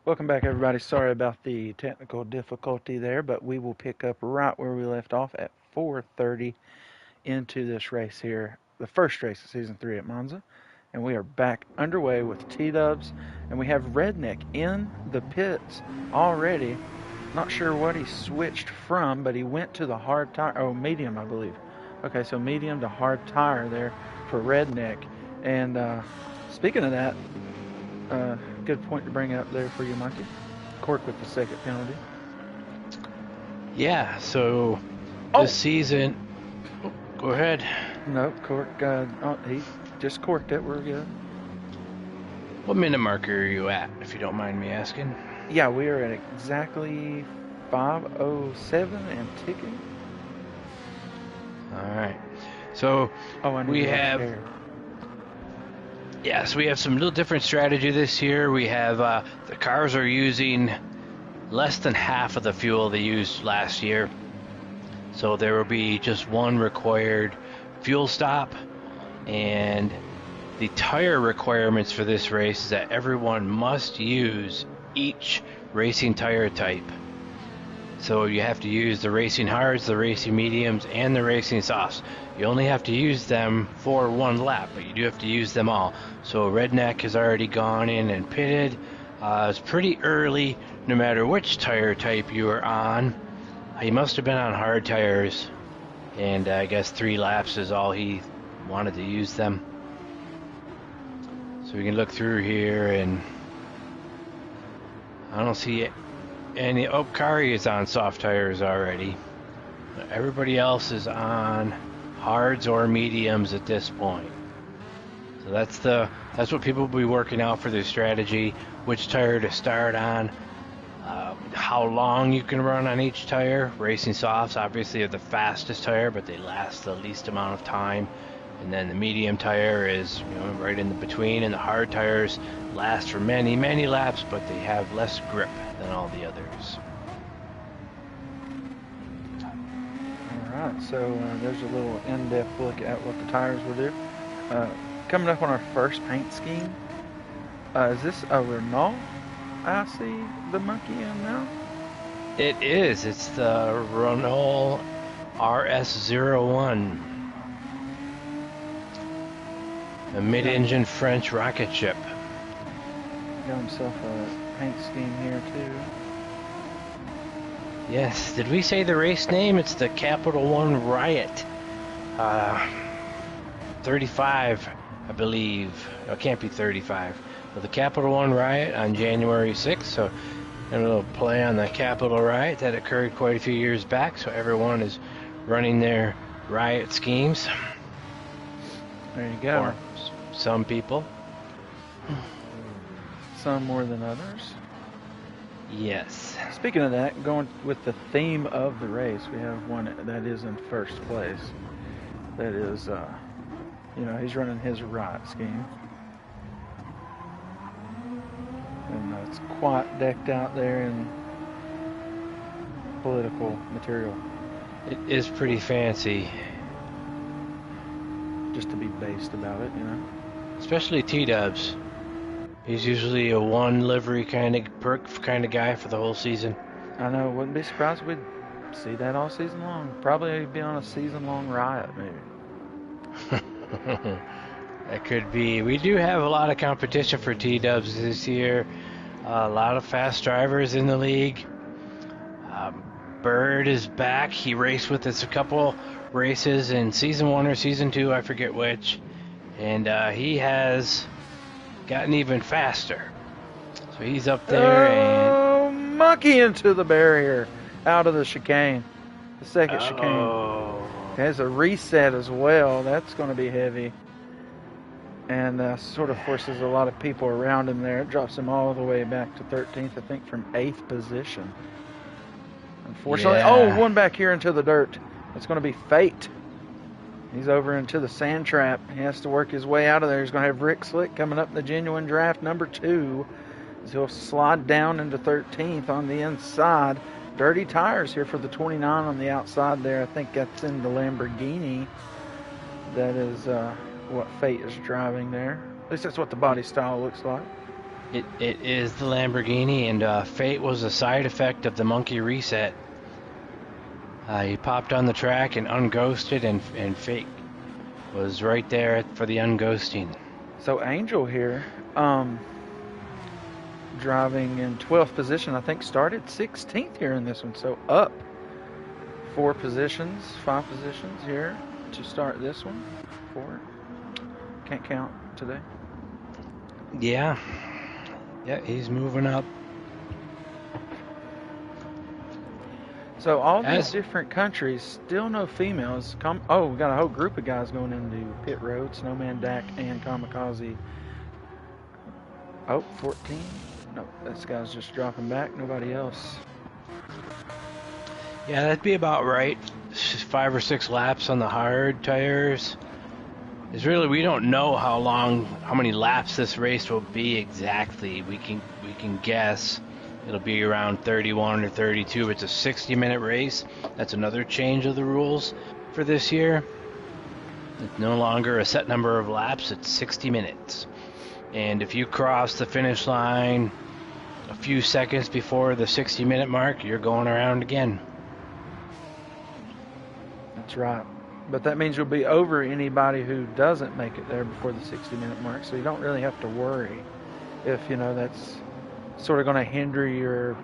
Welcome back, everybody. Sorry about the technical difficulty there, but we will pick up right where we left off at 4:30 into this race here, the first race of season 3 at Monza, and we are back underway with T-Dubs, and we have Redneck in the pits already. Not sure what he switched from, but he went to the hard tire. Oh, medium, I believe. Okay, so medium to hard tire there for Redneck. And speaking of that, uh, good point to bring up there for you, Mikey. Cork with the second penalty. Yeah, so this Oh season, go ahead. no, Cork. He just corked it. We're good. What minute marker are you at, if you don't mind me asking? Yeah, we are at exactly 5:07 and ticking. All right. So Oh, I need we to have, share. yes, we have some little different strategy this year. We have the cars are using less than half of the fuel they used last year. So there will be just one required fuel stop, and the tire requirements for this race is that everyone must use each racing tire type. So you have to use the racing hards, the racing mediums, and the racing softs. You only have to use them for one lap, but you do have to use them all. So Redneck has already gone in and pitted. It's pretty early, no matter which tire type you are on. He must have been on hard tires, and I guess 3 laps is all he wanted to use them. So we can look through here, and I don't see it. And Kari is on soft tires already. Everybody else is on hards or mediums at this point. So that's what people will be working out for their strategy, which tire to start on, how long you can run on each tire. Racing softs obviously are the fastest tire, but they last the least amount of time. And then the medium tire is right in the between, and the hard tires last for many, many laps, but they have less grip than all the others. All right, so there's a little in-depth look at what the tires will do. Coming up on our first paint scheme, is this a Renault I see the monkey in now? It is. It's the Renault RS01. A mid-engine French rocket ship. Got himself a paint scheme here too. Yes. Did we say the race name? It's the Capital One Riot. 35, I believe. No, it can't be 35. But the Capital One Riot on January 6th. So a little play on the Capital Riot that occurred quite a few years back. So everyone is running their riot schemes. There you go. Or some people. Some more than others. Yes. Speaking of that, going with the theme of the race, we have one that is in first place. That is, he's running his riot scheme. And it's quite decked out there in political material. It is pretty fancy. Just to be based about it, Especially T-Dubs. He's usually a one livery kind of guy for the whole season. I know, wouldn't be surprised if we'd see that all season long. Probably be on a season-long riot, maybe. That could be. We do have a lot of competition for T-Dubs this year. A lot of fast drivers in the league. Bird is back. He raced with us a couple races in season 1 or season 2, I forget which. And he has gotten even faster. So he's up there and monkey into the barrier, out of the chicane, the second chicane. There's a reset as well. That's going to be heavy, and sort of forces a lot of people around him there. It drops him all the way back to 13th, I think, from 8th position. Unfortunately, one back here into the dirt. It's going to be Fate. He's over into the sand trap. He has to work his way out of there. He's going to have Rick Slick coming up in the genuine draft number 2. As he'll slide down into 13th on the inside. Dirty tires here for the 29 on the outside there. I think that's in the Lamborghini. That is what Fate is driving there. At least that's what the body style looks like. It is the Lamborghini, and Fate was a side effect of the monkey reset. He popped on the track and unghosted, and Fate was right there for the unghosting. So Angel here, driving in 12th position, I think started 16th here in this one. So up 5 positions here to start this one. 4. Can't count today. Yeah, he's moving up. So all these different countries, still no females. Oh, we got a whole group of guys going into pit road. Snowman, Dak, and Kamikaze. Oh, 14. No, this guy's just dropping back. Nobody else. Yeah, that'd be about right. 5 or 6 laps on the hard tires. It's really, we don't know how many laps this race will be exactly. We can guess it'll be around 31 or 32. It's a 60-minute race. That's another change of the rules for this year. It's no longer a set number of laps. It's 60 minutes. And if you cross the finish line a few seconds before the 60-minute mark, you're going around again. That's right. But that means you'll be over anybody who doesn't make it there before the 60-minute mark. So you don't really have to worry if, that's sort of going to hinder your,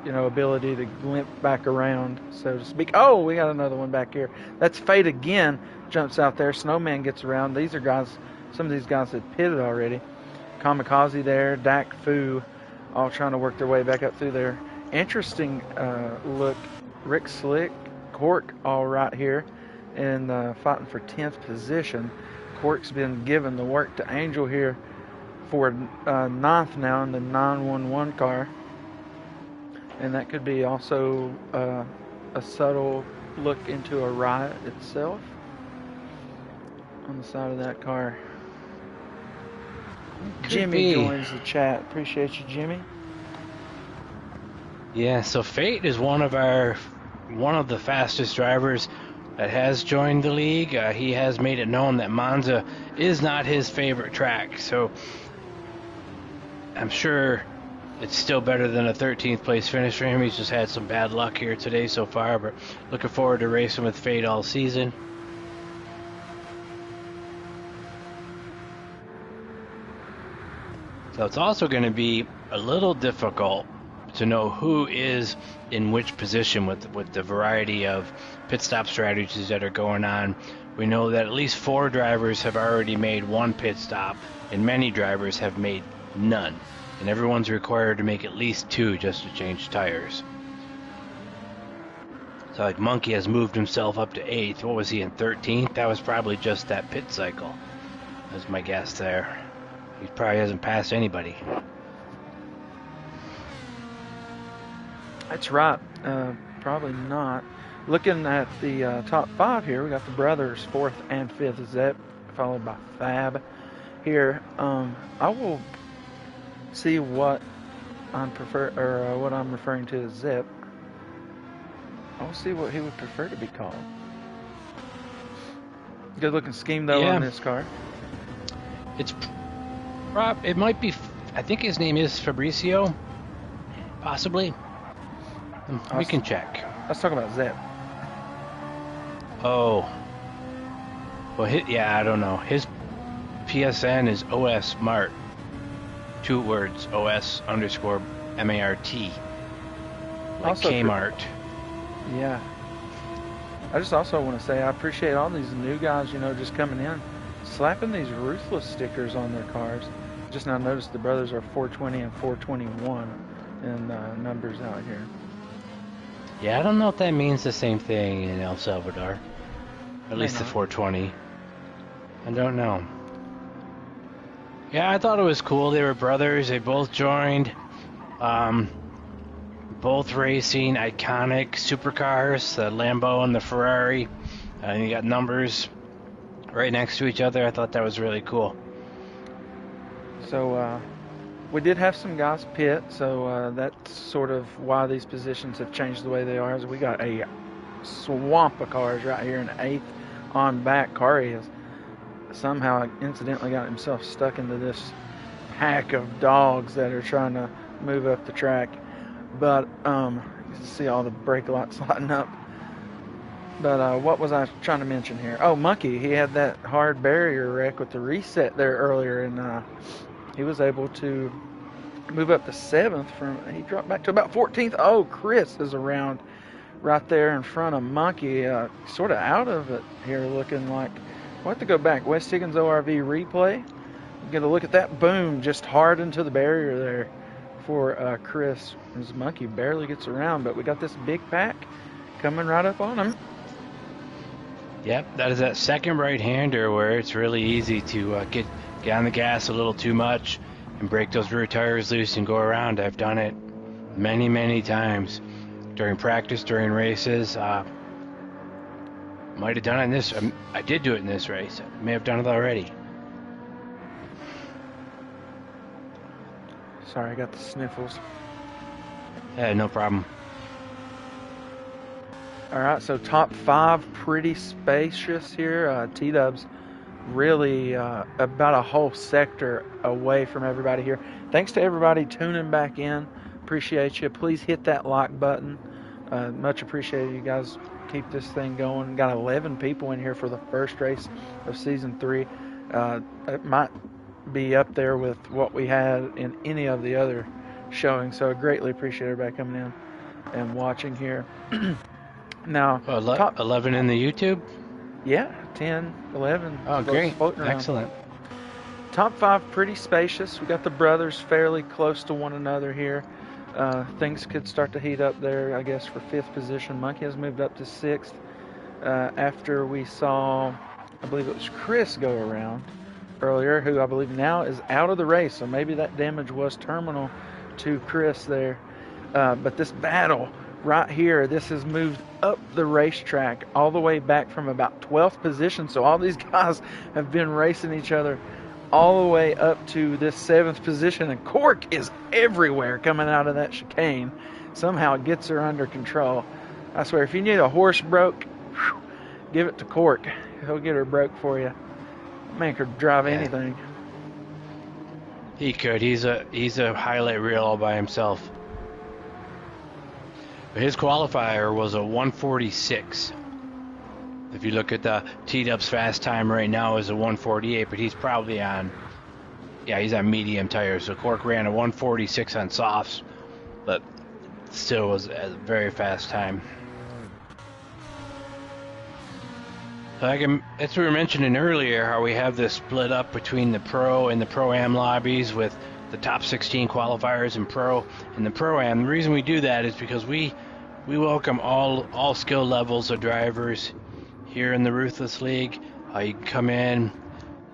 ability to limp back around, so to speak. Oh, we got another one back here. That's Fate again. Jumps out there. Snowman gets around. These are some of these guys that pitted already. Kamikaze there. Dak Fu all trying to work their way back up through there. Interesting look. Rick Slick, Cork all right here. And fighting for 10th position. Cork's been given the work to Angel here for 9th now in the 911 car. And that could be also a subtle look into a riot itself on the side of that car. Jimmy joins the chat. Appreciate you, Jimmy. Yeah, so Fate is one of the fastest drivers that has joined the league. He has made it known that Monza is not his favorite track, so I'm sure it's still better than a 13th place finish for him. He's just had some bad luck here today so far, but looking forward to racing with Fate all season. So it's also going to be a little difficult to know who is in which position with the variety of pit stop strategies that are going on. We know that at least 4 drivers have already made 1 pit stop, and many drivers have made none. And everyone's required to make at least 2 just to change tires. So like Monkey has moved himself up to 8th. What was he in 13th? That was probably just that pit cycle. That's my guess there. He probably hasn't passed anybody. That's right. Probably not. Looking at the top 5 here, we got the brothers 4th and 5th Zep, followed by Fab. Here, I will see what I'm referring to as Zep. I'll see what he would prefer to be called. Good looking scheme though on this car. It might be. I think his name is Fabricio, possibly. We can check. Let's talk about Zep. Oh. Well, I don't know. His PSN is OS Mart. 2 words. OS _ MART. Like also Kmart. Yeah. I just also want to say I appreciate all these new guys, just coming in, slapping these Ruthless stickers on their cars. Just now noticed the brothers are 420 and 421 in numbers out here. Yeah, I don't know if that means the same thing in El Salvador. At least the 420. I don't know. Yeah, I thought it was cool. They were brothers. They both joined. Both racing iconic supercars, the Lambo and the Ferrari. And you got numbers right next to each other. I thought that was really cool. So we did have some guys pit, so that's sort of why these positions have changed the way they are. Is we got a swamp of cars right here in 8th on back. Kari has somehow incidentally got himself stuck into this pack of dogs that are trying to move up the track. But you see all the brake lights lighting up. But what was I trying to mention here? Oh, Monkey, he had that hard barrier wreck with the reset there earlier, and he was able to move up to 7th. He dropped back to about 14th. Oh, Chris is around right there in front of Monkey, sort of out of it here, looking like. We'll have to go back. West Higgins ORV replay. Get a look at that. Boom, just hard into the barrier there for Chris. His Monkey barely gets around, but we got this big pack coming right up on him. Yep, that is that second right-hander where it's really easy to get on the gas a little too much and break those rear tires loose and go around. I've done it many, many times during practice, during races. Might have done it in this. I did do it in this race. I may have done it already. Sorry, I got the sniffles. Yeah, no problem. All right, so top 5, pretty spacious here. T-Dubs really about a whole sector away from everybody here. Thanks to everybody tuning back in. Appreciate you. Please hit that like button. Much appreciated. You guys keep this thing going. Got 11 people in here for the first race of season 3. It might be up there with what we had in any of the other showings. So I greatly appreciate everybody coming in and watching here. Now, 11 in the YouTube? Yeah, 10, 11. Oh, great. Excellent. Top 5, pretty spacious. We got the brothers fairly close to one another here. Things could start to heat up there, I guess, for 5th position. Monkey has moved up to 6th after we saw, I believe it was Chris go around earlier, who I believe now is out of the race. So maybe that damage was terminal to Chris there. But this battle right here, this has moved up the racetrack all the way back from about 12th position. So all these guys have been racing each other all the way up to this 7th position. And Cork is everywhere coming out of that chicane. Somehow it gets her under control. I swear, if you need a horse broke, give it to Cork. He'll get her broke for you. Man could drive anything. He could. He's a highlight reel all by himself. His qualifier was a 146. If you look at the T-Dub's fast time right now is a 148, but he's probably on, he's on medium tires. So Cork ran a 146 on softs, but still was a very fast time. As we were mentioning earlier, how we have this split up between the Pro and the Pro-Am lobbies with the top 16 qualifiers in Pro and the Pro-Am. The reason we do that is because we welcome all skill levels of drivers here in the Ruthless League. You can come in,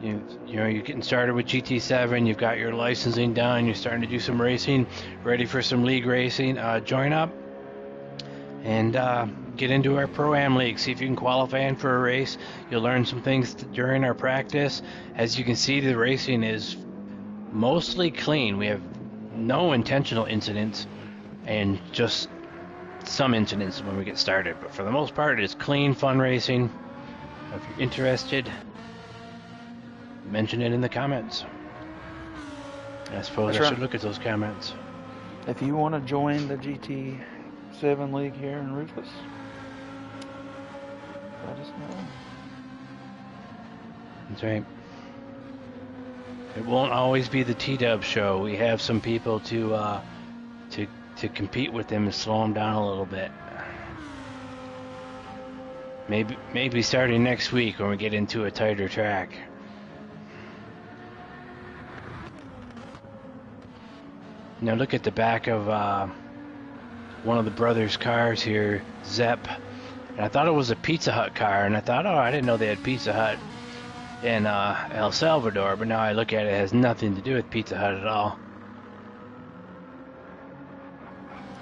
you're getting started with GT7, you've got your licensing done, you're starting to do some racing, ready for some league racing. Join up and get into our Pro-Am League. See if you can qualify in for a race. You'll learn some things during our practice. As you can see, the racing is mostly clean. We have no intentional incidents and just some incidents when we get started, but for the most part it's clean, fun racing. If you're interested, mention it in the comments. I suppose I should look at those comments. If you want to join the GT7 League here in Ruthless, let us know. That's right. It won't always be the T-Dub show. We have some people to compete with them and slow them down a little bit. Maybe starting next week when we get into a tighter track. Now look at the back of one of the brothers' cars here, Zepp. And I thought it was a Pizza Hut car, and I thought, I didn't know they had Pizza Hut in El Salvador, but now I look at it, it has nothing to do with Pizza Hut at all.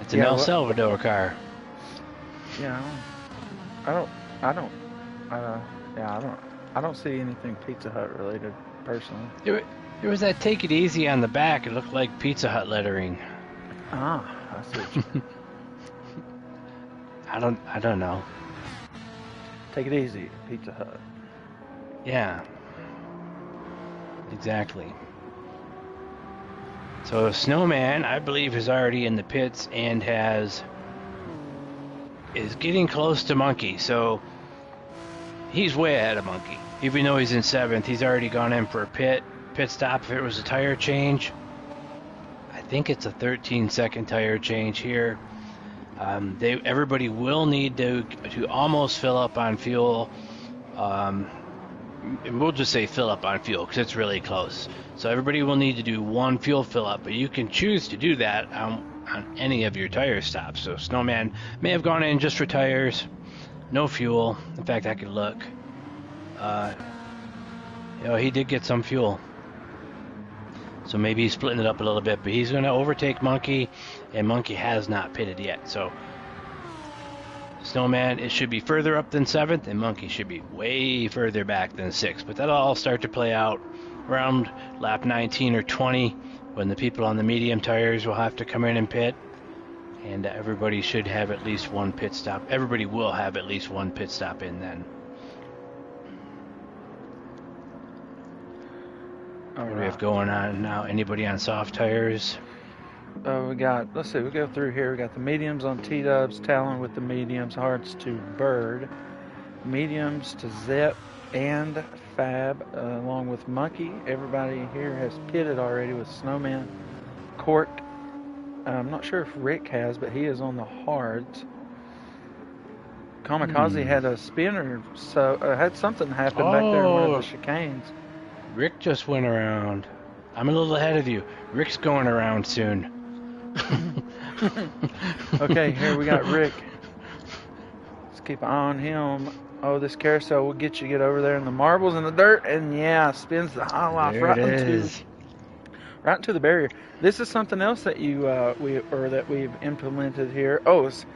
It's an El Salvador car. Yeah, I don't see anything Pizza Hut related personally. There was that "Take It Easy" on the back. It looked like Pizza Hut lettering. I see. I don't know. Take it easy, Pizza Hut. Yeah. Exactly. So Snowman, I believe, is already in the pits and is getting close to Monkey. So he's way ahead of Monkey. Even though he's in 7th, he's already gone in for a pit stop. If it was a tire change, I think it's a 13-second tire change here. Everybody will need to almost fill up on fuel. And we'll just say fill up on fuel because it's really close. So everybody will need to do one fuel fill up, but you can choose to do that on any of your tire stops. So Snowman may have gone in just for tires, no fuel. In fact, I could look. He did get some fuel. So maybe he's splitting it up a little bit, but he's going to overtake Monkey, and Monkey has not pitted yet. So Snowman, it should be further up than 7th, and Monkey should be way further back than 6th. But that'll all start to play out around lap 19 or 20 when the people on the medium tires will have to come in and pit. And everybody should have at least one pit stop. Everybody will have at least one pit stop in then. What do we have going on now? Anybody on soft tires? We got, let's see, we go through here. We got the mediums on T-dubs, Talon with the mediums, hards to Bird, mediums to Zep and Fab, along with Monkey. Everybody here has pitted already with Snowman, Court. I'm not sure if Rick has, but he is on the hards. Kamikaze had a spinner, so had something happen back there in one of the chicanes. Rick just went around. I'm a little ahead of you. Rick's going around soon. Okay, here we got Rick. Let's keep an eye on him. Oh, this carousel will get over there in the marbles and the dirt, and yeah, spins the high life right into the barrier. This is something else that we've implemented here. Oh, it's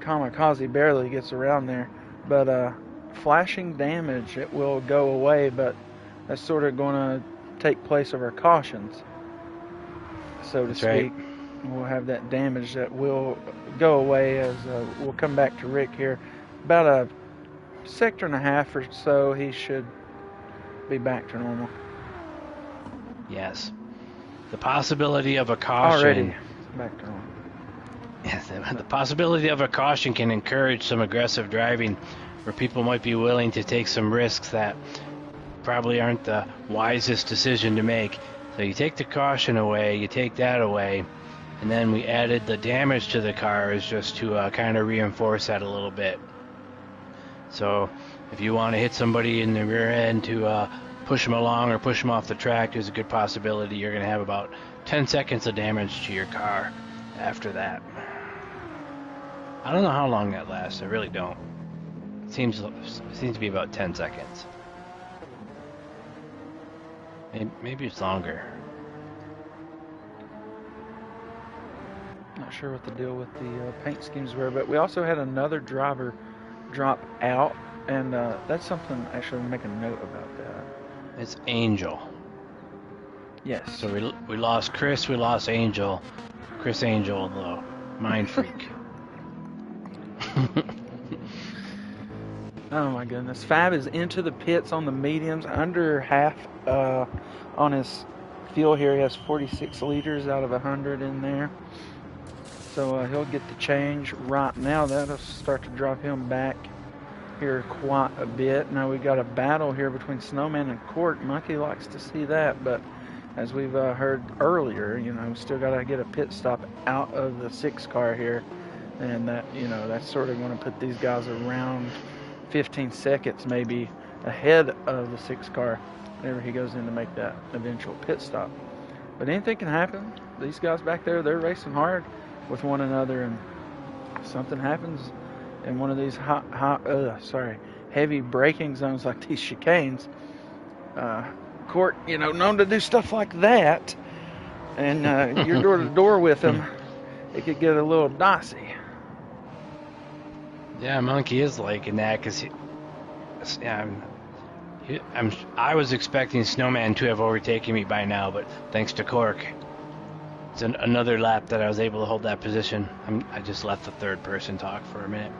Kamikaze barely gets around there, but flashing damage, it will go away, but that's sort of going to take place of our cautions, so to speak. Right. We'll have that damage that will go away as we'll come back to Rick here. About a sector and a half or so, he should be back to normal. Yes. The possibility of a caution. Already back to normal. Yes, the possibility of a caution can encourage some aggressive driving where people might be willing to take some risks that probably aren't the wisest decision to make. So you take the caution away, you take that away, and then we added the damage to the cars just to kind of reinforce that a little bit. So if you want to hit somebody in the rear end to push them along or push them off the track, there's a good possibility you're going to have about 10 seconds of damage to your car after that. I don't know how long that lasts. I really don't. It seems to be about 10 seconds. Maybe it's longer. Not sure what the deal with the paint schemes were, but we also had another driver drop out, and that's something actually I'm making a note about that. It's Angel. Yes. So we lost Chris, we lost Angel. Chris Angel, the mind freak. Oh my goodness. Fab is into the pits on the mediums, under half on his fuel here. He has 46 liters out of 100 in there. So he'll get the change right now. That'll start to drop him back here quite a bit. Now we've got a battle here between Snowman and Court. Monkey likes to see that, but as we've heard earlier, we still got to get a pit stop out of the 6 car here. And that, that's sort of going to put these guys around 15 seconds maybe ahead of the 6 car whenever he goes in to make that eventual pit stop. But anything can happen. These guys back there, they're racing hard with one another, and something happens in one of these heavy braking zones like these chicanes. Court, known to do stuff like that, and you're door to door with him, it could get a little dicey. Yeah, Monkey is liking that because I was expecting Snowman to have overtaken me by now, but thanks to Cork, it's another lap that I was able to hold that position. I just let the third person talk for a minute.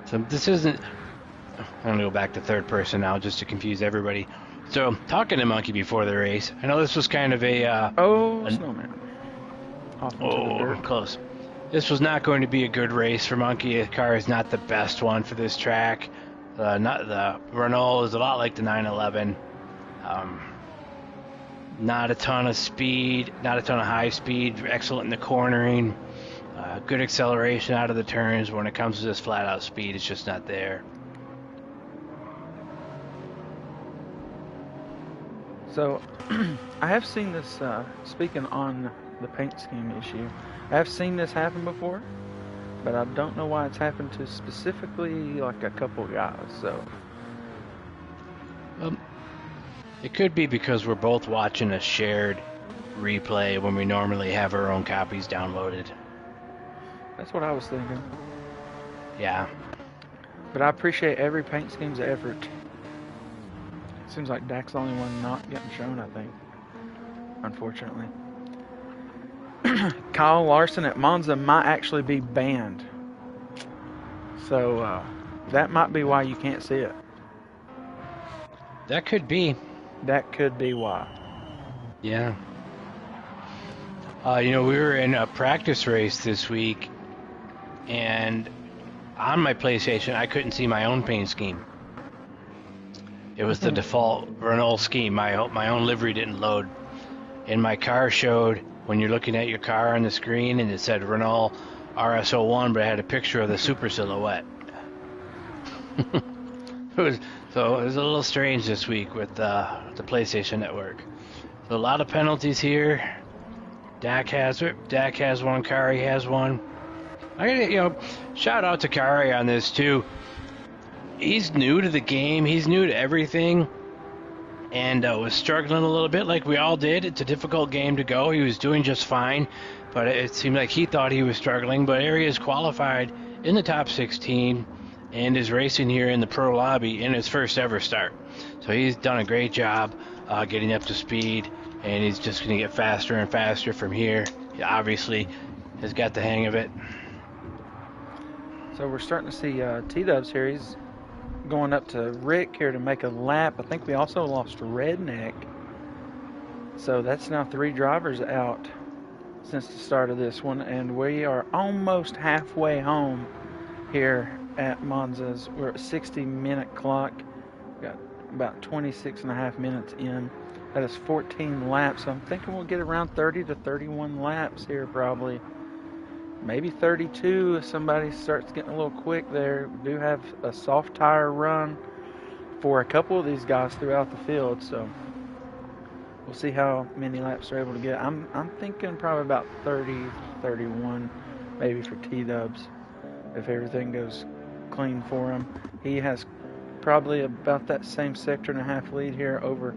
So this isn't. I'm going to go back to third person now just to confuse everybody. So, talking to Monkey before the race, I know this was kind of Oh, snowman. Off into the dirt. close. This was not going to be a good race for Monkey. The car is not the best one for this track. Not the Renault is a lot like the 911. Not a ton of speed, not a ton of high speed. Excellent in the cornering. Good acceleration out of the turns. When it comes to this flat out speed, it's just not there. So, I have seen this, speaking on the paint scheme issue, I have seen this happen before, but I don't know why it's happened to specifically like a couple guys, so. It could be because we're both watching a shared replay when we normally have our own copies downloaded. That's what I was thinking. Yeah. But I appreciate every paint scheme's effort. Seems like Dak's the only one not getting shown, I think. Unfortunately. Kyle Larson at Monza might actually be banned. So, that might be why you can't see it. That could be. That could be why. Yeah. We were in a practice race this week, and on my PlayStation, I couldn't see my own paint scheme. It was the default Renault scheme. My own livery didn't load. And my car showed, when you're looking at your car on the screen, and it said Renault RS01, but it had a picture of the Super Silhouette. So it was a little strange this week with the PlayStation Network. So a lot of penalties here. Dak has it. Dak has one. Kari has one. I gotta, shout out to Kari on this too. He's new to the game. He's new to everything, and was struggling a little bit like we all did. It's a difficult game to go. He was doing just fine, but it seemed like he thought he was struggling. But he is qualified in the top 16. And is racing here in the pro lobby in his first ever start. So he's done a great job getting up to speed, and he's just going to get faster and faster from here. He obviously has got the hang of it. So we're starting to see T-Dubs here. He's going up to Rick here to make a lap. I think we also lost Redneck. So that's now 3 drivers out since the start of this one, and we are almost halfway home here at Monza's. We're at 60-minute clock. Got about 26 and a half minutes in. That is 14 laps. So I'm thinking we'll get around 30 to 31 laps here probably. Maybe 32 if somebody starts getting a little quick there. We do have a soft tire run for a couple of these guys throughout the field. So we'll see how many laps they're able to get. I'm thinking probably about 30, 31 maybe for T-Dubs if everything goes clean for him. He has probably about that same sector and a half lead here over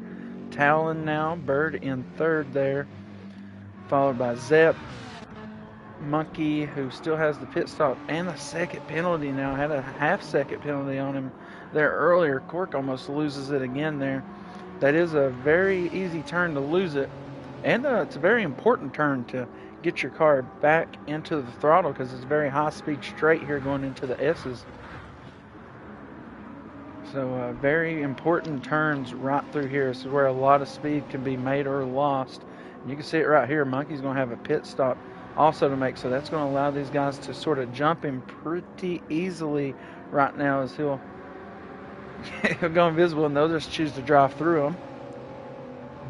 Talon now. Bird in third there, followed by Zepp. Monkey, who still has the pit stop and a second penalty now, had a half-second penalty on him there earlier. Cork almost loses it again there. That is a very easy turn to lose it, and it's a very important turn to get your car back into the throttle because it's a very high-speed straight here going into the S's. So very important turns right through here. This is where a lot of speed can be made or lost. You can see it right here. Monkey's going to have a pit stop also to make, so that's going to allow these guys to sort of jump him pretty easily right now as he'll go invisible and they'll just choose to drive through him.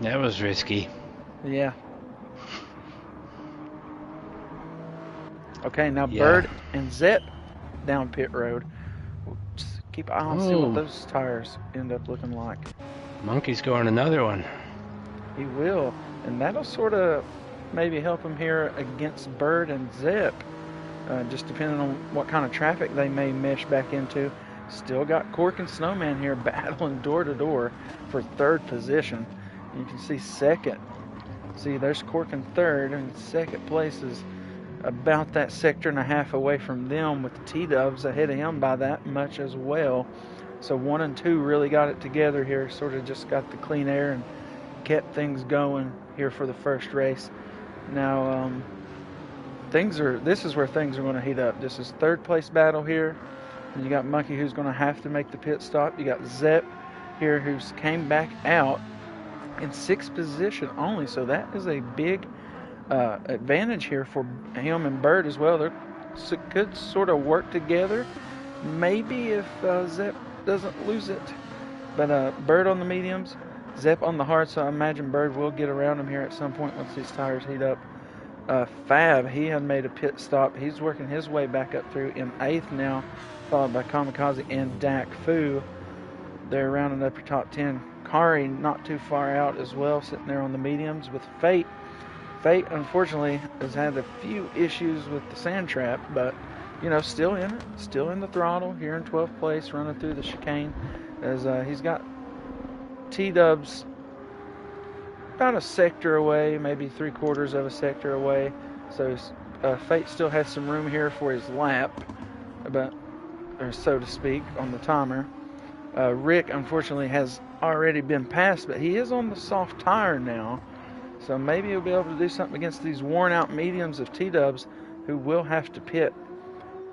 That was risky. Yeah. Okay, now Bird and Zep down pit road. We'll just keep an eye on see what those tires end up looking like. Monkey's going another one. He will, and that'll sort of maybe help him here against Bird and Zep, just depending on what kind of traffic they may mesh back into. Still got Cork and Snowman here battling door to door for third position. You can see second. See, there's Cork in third, and second place is about that sector and a half away from them, with the T-Dubs ahead of him by that much as well. So 1 and 2 really got it together here, sort of just got the clean air and kept things going here for the first race. Now, this is where things are going to heat up. This is third place battle here. And you got Monkey, who's going to have to make the pit stop. You got Zepp here, who's came back out in 6th position only. So that is a big advantage here for him and Bird as well. They could sort of work together, maybe if Zepp doesn't lose it. But Bird on the mediums, Zepp on the hard, so I imagine Bird will get around him here at some point once these tires heat up. Fab, he had made a pit stop. He's working his way back up through in 8th now, followed by Kamikaze and Dak Fu. They're rounding up your top 10. Kari not too far out as well, sitting there on the mediums with Fate. Fate, unfortunately, has had a few issues with the sand trap, but, still in it, still in the throttle here in 12th place, running through the chicane, as he's got T-Dubs about a sector away, maybe 3/4 of a sector away. So Fate still has some room here for his lap, or so to speak, on the timer. Rick, unfortunately, has already been passed, but he is on the soft tire now. So maybe he'll be able to do something against these worn-out mediums of T-Dubs, who will have to pit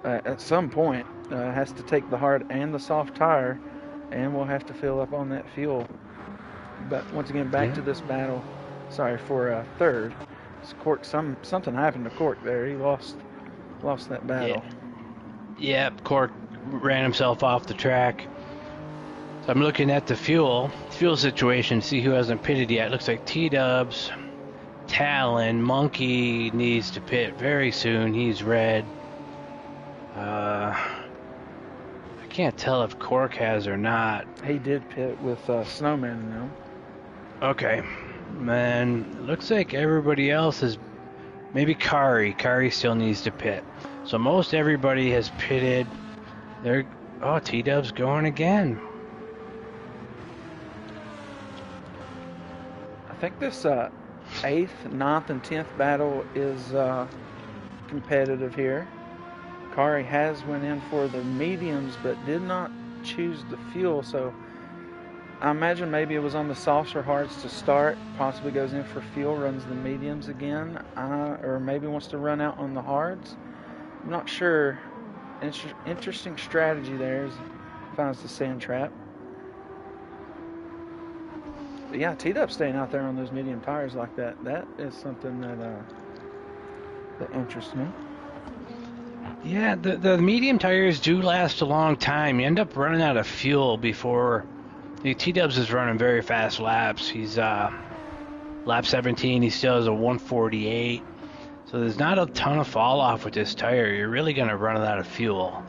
at some point. Has to take the hard and the soft tire, and will have to fill up on that fuel. But once again, back to this battle. Sorry for 3rd. Cork, something happened to Cork there. He lost that battle. Yeah, Cork ran himself off the track. So I'm looking at the fuel situation, see who hasn't pitted yet. It looks like T-Dubs, Talon, Monkey needs to pit very soon. He's red. I can't tell if Cork has or not. He did pit with Snowman in them. Okay. Man, looks like everybody else is... Maybe Kari. Kari still needs to pit. So most everybody has pitted. T-Dub's going again. I think this 8th, 9th, and 10th battle is competitive here. Kari has went in for the mediums, but did not choose the fuel, so I imagine maybe it was on the softs or hards to start, possibly goes in for fuel, runs the mediums again, or maybe wants to run out on the hards. I'm not sure. Interesting strategy there as he finds the sand trap. But yeah, T-Dub staying out there on those medium tires like that, that is something that interests me. Yeah, the medium tires do last a long time. You end up running out of fuel before... T-Dubs is running very fast laps. He's lap 17, he still has a 148. So there's not a ton of fall off with this tire. You're really going to run out of fuel.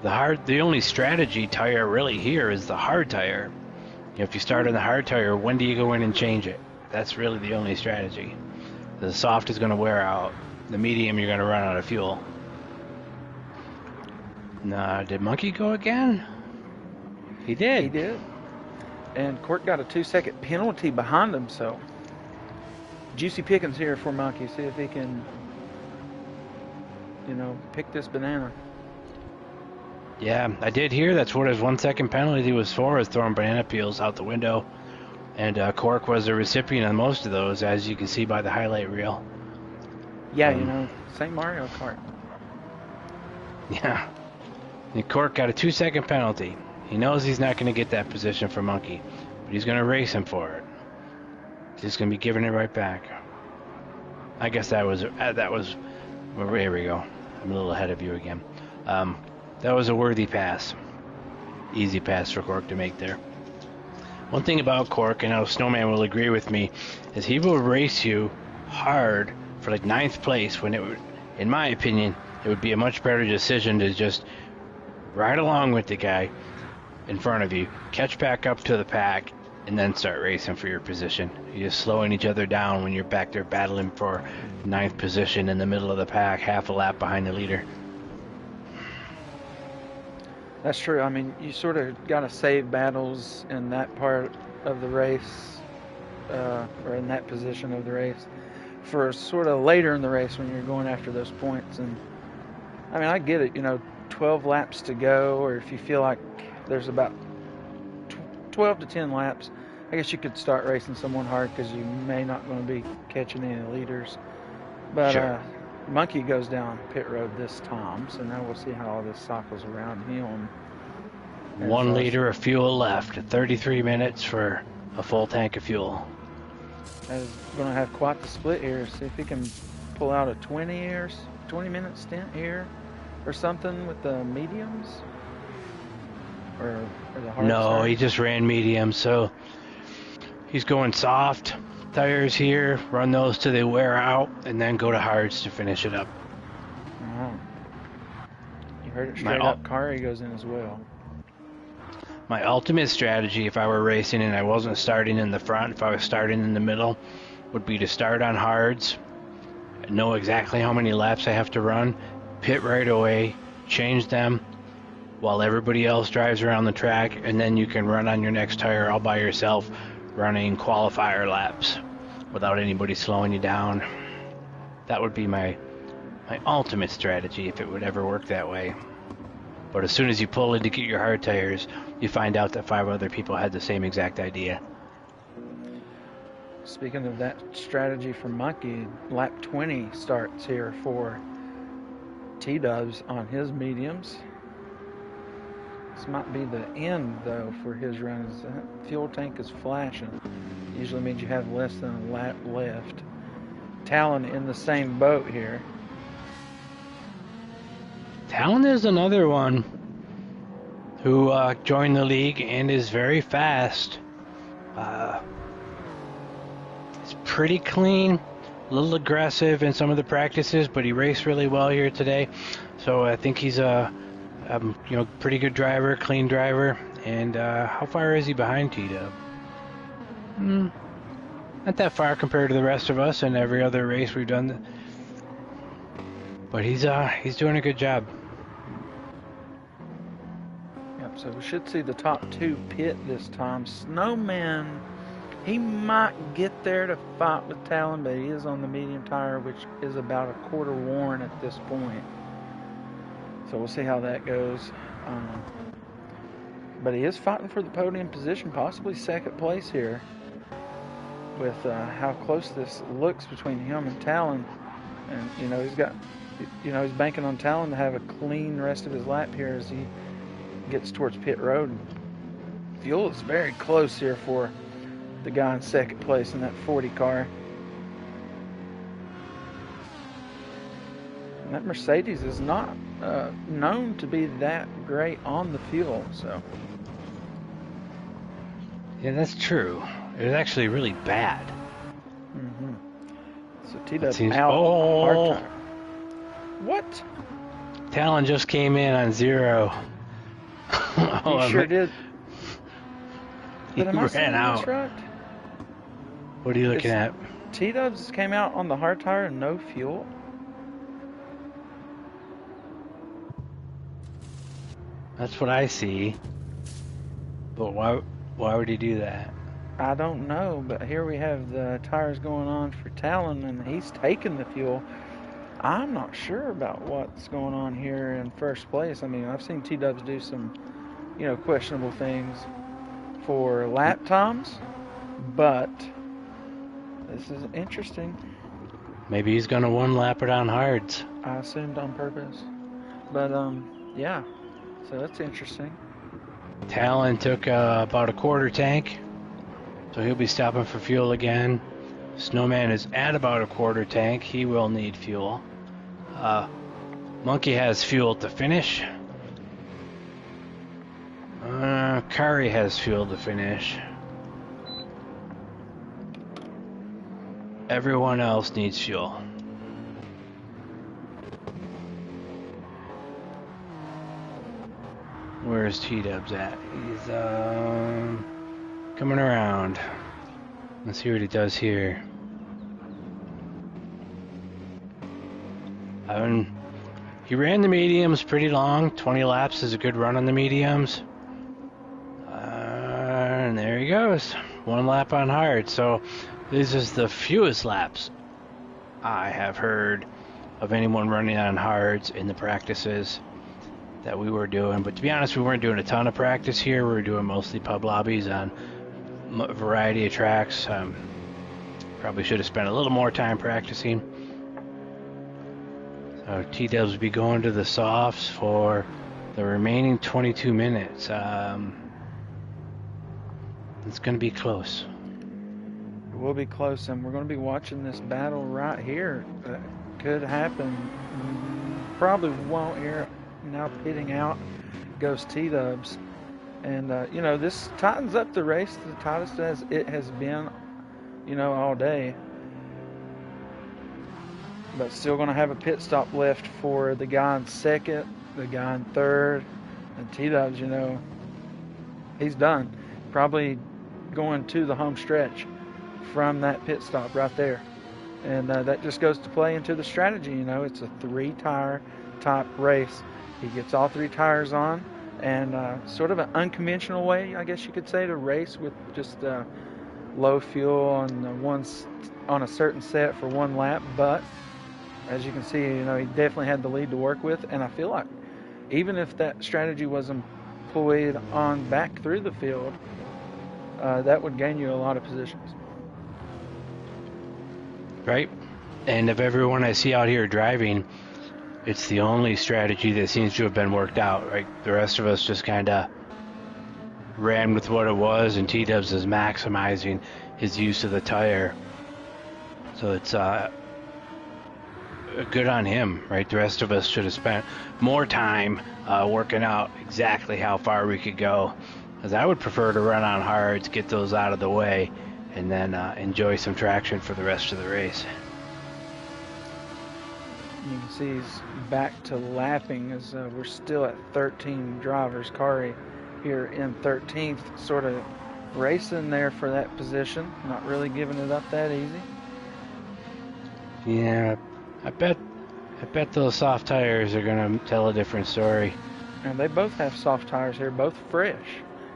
The only strategy tire really here is the hard tire. If you start on the hard tire, when do you go in and change it? That's really the only strategy. The soft is going to wear out. The medium, you're going to run out of fuel. Nah, did Monkey go again? He did. He did. And Cork got a 2-second penalty behind him, so juicy pickings here for Monkey. See if he can, pick this banana. Yeah, I did hear that's what his 1-second penalty was for, is throwing banana peels out the window. And Cork was the recipient of most of those, as you can see by the highlight reel. Yeah, St. Mario Kart. Yeah. And Cork got a 2-second penalty. He knows he's not going to get that position for Monkey, but he's going to race him for it. He's just going to be giving it right back. I guess that was, well, here we go. I'm a little ahead of you again. That was a worthy pass. Easy pass for Cork to make there. One thing about Cork, and I know Snowman will agree with me, is he will race you hard for like 9th place when it would, in my opinion, it would be a much better decision to just ride along with the guy in front of you, catch back up to the pack, and then start racing for your position. You're just slowing each other down when you're back there battling for 9th position in the middle of the pack, half a lap behind the leader. That's true. I mean, you sort of got to save battles in that part of the race, or in that position of the race, for sort of later in the race when you're going after those points. And I mean, I get it, 12 laps to go, or if you feel like there's about 12 to 10 laps, I guess you could start racing someone hard because you may not going to be catching any leaders. But sure. Monkey goes down pit road this time, so now we'll see how all this cycles around him. 1 liter of fuel left. 33 minutes for a full tank of fuel. Is going to have quite the split here. See if he can pull out a 20-minute stint here or something with the mediums or the hard No, side. he just ran medium, so he's going soft tires here, run those till they wear out, and then go to hards to finish it up. Oh. You heard it straight up. Kari goes in as well. My ultimate strategy, if I were racing and I wasn't starting in the front, if I was starting in the middle, would be to start on hards, know exactly how many laps I have to run, pit right away, change them while everybody else drives around the track, and then you can run on your next tire all by yourself, running qualifier laps without anybody slowing you down. That would be my ultimate strategy if it would ever work that way. But as soon as you pull in to get your hard tires, you find out that 5 other people had the same exact idea. Speaking of that strategy for Monkey, lap 20 starts here for T-Dubs on his mediums. This might be the end, though, for his run. That fuel tank is flashing. Usually means you have less than a lap left. Talon in the same boat here. Talon is another one who joined the league and is very fast. He's pretty clean, a little aggressive in some of the practices, but he raced really well here today. So I think he's a pretty good driver, clean driver. And how far is he behind T-Dub? Not that far compared to the rest of us and every other race we've done. But he's doing a good job. Yep, so we should see the top 2 pit this time. Snowman, he might get there to fight with Talon, but he is on the medium tire, which is about a quarter worn at this point. So we'll see how that goes. But he is fighting for the podium position, possibly second place here, with how close this looks between him and Talon. And he's banking on Talon to have a clean rest of his lap here as he gets towards pit road. Fuel is very close here for the guy in second place in that 40 car. And that Mercedes is not known to be that great on the fuel, so. Yeah, that's true. It was actually really bad. Mm-hmm. So T-Dub's out hard tire. What? Talon just came in on 0. He sure did. But am I ran out. This right? What are you looking at? T-Dubs came out on the hard tire and no fuel. That's what I see. But why would he do that? I don't know, but here we have the tires going on for Talon, and he's taking the fuel. I'm not sure about what's going on here in first place. I mean, I've seen T-Dubs do some, questionable things for lap times, but this is interesting. Maybe he's going to one-lap it on hards. I assumed on purpose. But, yeah, so that's interesting. Talon took about a quarter tank, so he'll be stopping for fuel again. Snowman is at about a quarter tank. He will need fuel. Monkey has fuel to finish. Kari has fuel to finish. Everyone else needs fuel. Where's T-Dubs at? He's coming around. Let's see what he does here. He ran the mediums pretty long. 20 laps is a good run on the mediums. And there he goes. 1 lap on hard. So this is the fewest laps I have heard of anyone running on hards in the practices that we were doing. But to be honest, we weren't doing a ton of practice here. We were doing mostly pub lobbies on a variety of tracks. Probably should have spent a little more time practicing. T-Dubs will be going to the softs for the remaining 22 minutes. It's going to be close. It will be close, and we're going to be watching this battle right here. Could happen. Probably won't here. Now pitting out goes T-Dubs. And, this tightens up the race, the tightest as it has been, all day. But still going to have a pit stop left for the guy in second, the guy in third, and T-Dubs, he's done. Probably going to the home stretch from that pit stop right there. And that just goes to play into the strategy. It's a 3-tire type race. He gets all 3 tires on, and sort of an unconventional way, I guess you could say, to race with just low fuel on a certain set for 1 lap. But as you can see, he definitely had the lead to work with, and I feel like even if that strategy was employed on back through the field, that would gain you a lot of positions. Right? And of everyone I see out here driving, it's the only strategy that seems to have been worked out, right? The rest of us just kind of ran with what it was, and T-Dubs is maximizing his use of the tire. So it's good on him, right? The rest of us should have spent more time working out exactly how far we could go, because I would prefer to run on hards, get those out of the way, and then enjoy some traction for the rest of the race. You can see he's back to lapping as we're still at 13 drivers. Kari here in 13th, sort of racing there for that position, not really giving it up that easy. Yeah, I bet those soft tires are going to tell a different story. And they both have soft tires here, both fresh.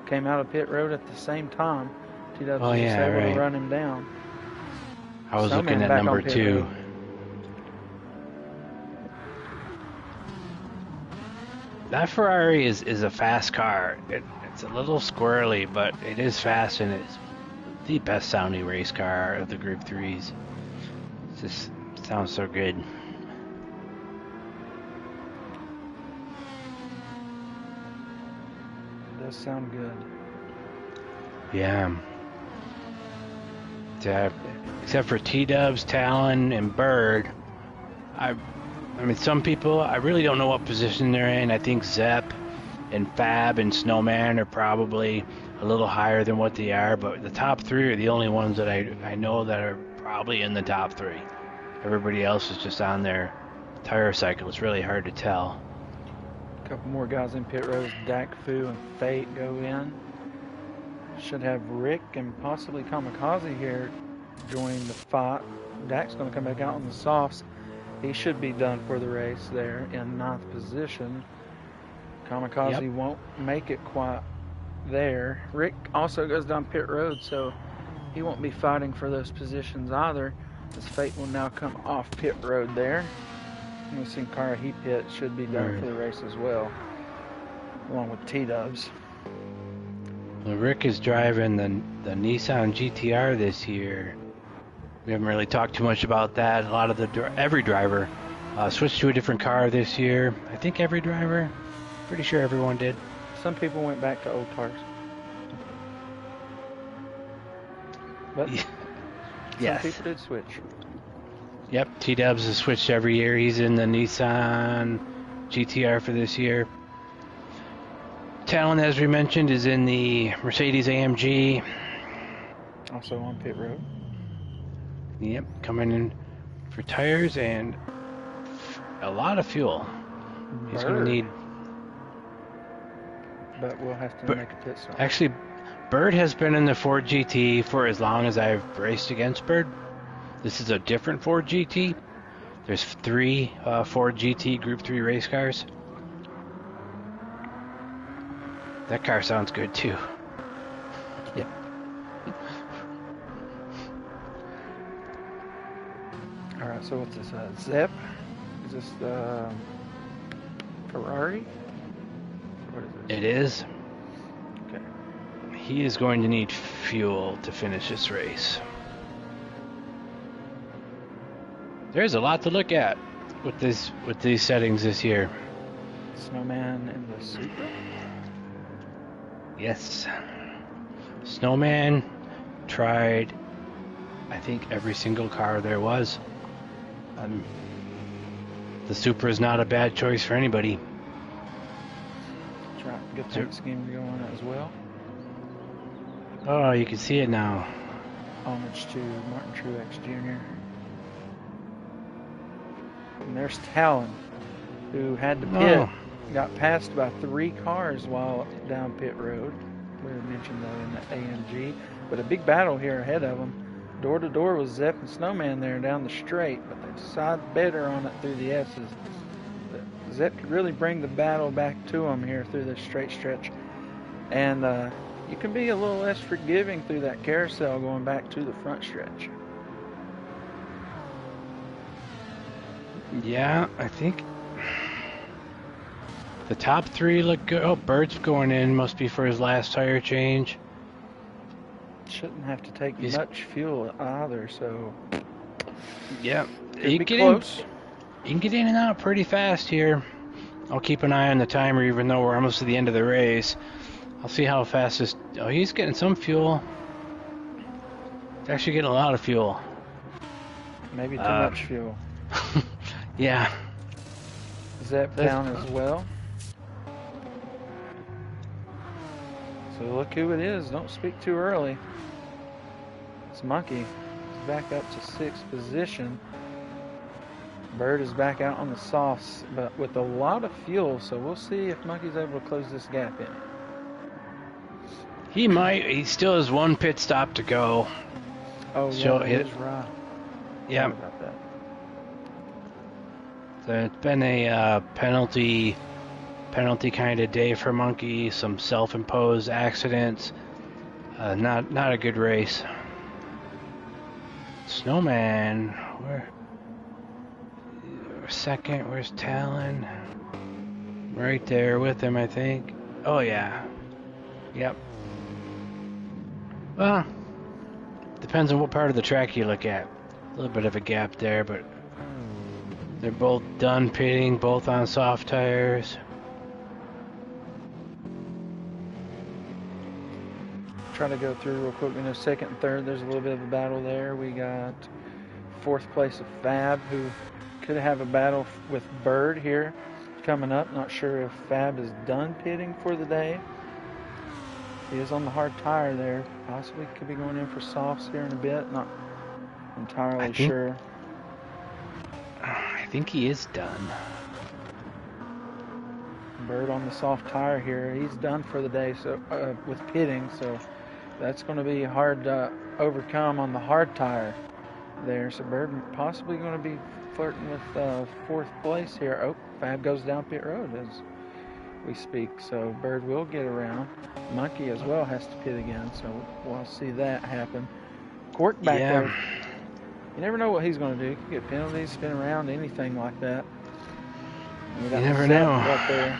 Came out of pit road at the same time. T-Dubs was just able to run him down. I was looking at number 2. That Ferrari is a fast car. It's a little squirrely, but it is fast, and it's the best sounding race car of the Group 3s. It just sounds so good. It does sound good. Yeah. Except for T-Dubs, Talon, and Bird, I mean, some people, I really don't know what position they're in. I think Zepp and Fab and Snowman are probably a little higher than what they are, but the top 3 are the only ones that I know that are probably in the top 3. Everybody else is just on their tire cycle. It's really hard to tell. A couple more guys in pit road. Dak Fu and Fate go in. Should have Rick and possibly Kamikaze here join the fight. Dak's going to come back out on the softs. He should be done for the race there in 9th position. Kamikaze won't make it quite there. Rick also goes down pit road, so he won't be fighting for those positions either. His Fate will now come off pit road there. And Sin Cara he pit should be done for the race as well, along with T-Dubs. Well, Rick is driving the Nissan GTR this year. We haven't really talked too much about that. A lot of every driver switched to a different car this year. I think every driver. Pretty sure everyone did. Some people went back to old cars. But some people did switch. Yep, T-Dubs has switched every year. He's in the Nissan GTR for this year. Talon, as we mentioned, is in the Mercedes AMG. Also on pit road. Yep, coming in for tires and a lot of fuel. He's going to need... But we'll have to make a pit stop. Actually, Bird has been in the Ford GT for as long as I've raced against Bird. This is a different Ford GT. There's 3 Ford GT Group 3 race cars. That car sounds good too. Yep. Alright, so what's this? Zepp? Is this Ferrari? What is this? It is. Okay. He is going to need fuel to finish this race. There's a lot to look at. with these settings this year. Snowman in the Supra. Yes. Snowman tried, I think, every single car there was. The Supra is not a bad choice for anybody. Try good paint scheme to go on it as well. Oh, you can see it now. Homage to Martin Truex Jr. And there's Talon, who had to pit. Oh, Got passed by 3 cars while down pit road. We mentioned though in the AMG, but a big battle here ahead of them. Door to door was Zepp and Snowman there down the straight, but they decided better on it through the S's. Zepp could really bring the battle back to him here through this straight stretch, and you can be a little less forgiving through that carousel going back to the front stretch. yeah, I think the top 3 look good. Oh, Bird's going in. Must be for his last tire change. Shouldn't have to take much fuel either, so yeah, you can be close. You can get in and out pretty fast here. I'll keep an eye on the timer, even though we're almost to the end of the race. I'll see how fast this. Oh, he's getting some fuel. He's actually getting a lot of fuel. Maybe too much fuel. Yeah. Zepp down as well. So look who it is. Don't speak too early. It's Monkey. He's back up to 6th position. Bird is back out on the softs, but with a lot of fuel, so we'll see if Monkey's able to close this gap in. He might. He still has 1 pit stop to go. Oh, so yeah, that's right. Yeah. About that. So it's been a penalty kind of day for Monkey. Some self-imposed accidents. Not a good race. Snowman, where? Second, where's Talon? Right there with him, I think. Oh yeah. Yep. Well, depends on what part of the track you look at. A little bit of a gap there, but they're both done pitting, both on soft tires. Try to go through real quick. We know 2nd and 3rd, there's a little bit of a battle there. We got 4th place of Fab, who could have a battle with Bird here coming up. Not sure if Fab is done pitting for the day. He is on the hard tire there. Possibly could be going in for softs here in a bit. Not entirely sure. I think he is done. Bird on the soft tire here. He's done for the day. So with pitting, so that's going to be hard to overcome on the hard tire there. So Bird possibly going to be flirting with 4th place here. Oh, Fab goes down pit road as we speak. So Bird will get around. Monkey as well has to pit again. So we'll see that happen. Cork back there. You never know what he's going to do. He could get penalties, spin around, anything like that. You never know. Right there.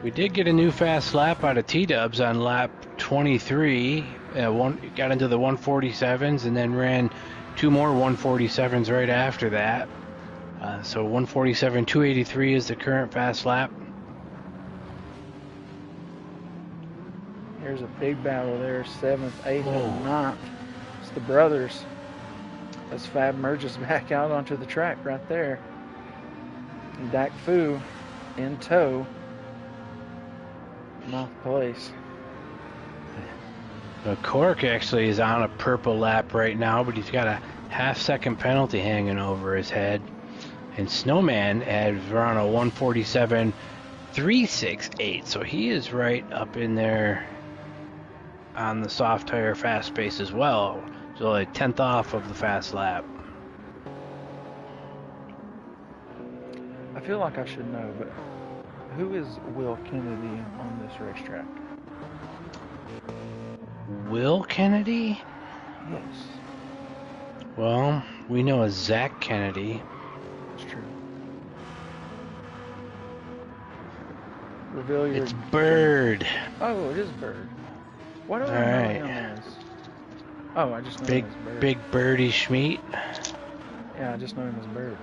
We did get a new fast lap out of T-Dubs on lap 23. Got into the 147s and then ran 2 more 147s right after that. So 147, 283 is the current fast lap. Here's a big battle there, 7th, 8th, and 9th. It's the brothers. As Fab merges back out onto the track right there. And Dak Fu in tow. 9th place. Cork actually is on a purple lap right now, but he's got a half-second penalty hanging over his head. And Snowman has run a 147.368, so he is right up in there on the soft tire fast pace as well. So a 10th off of the fast lap. I feel like I should know, but who is Will Kennedy on this racetrack? Will Kennedy? Yes. Well, we know a Zach Kennedy. That's true. Reveal your... It's Bird. Oh, it is Bird. What do I know him as? Oh, I just know him as Bird. Big Birdie Schmeat. Yeah, I just know him as Bird.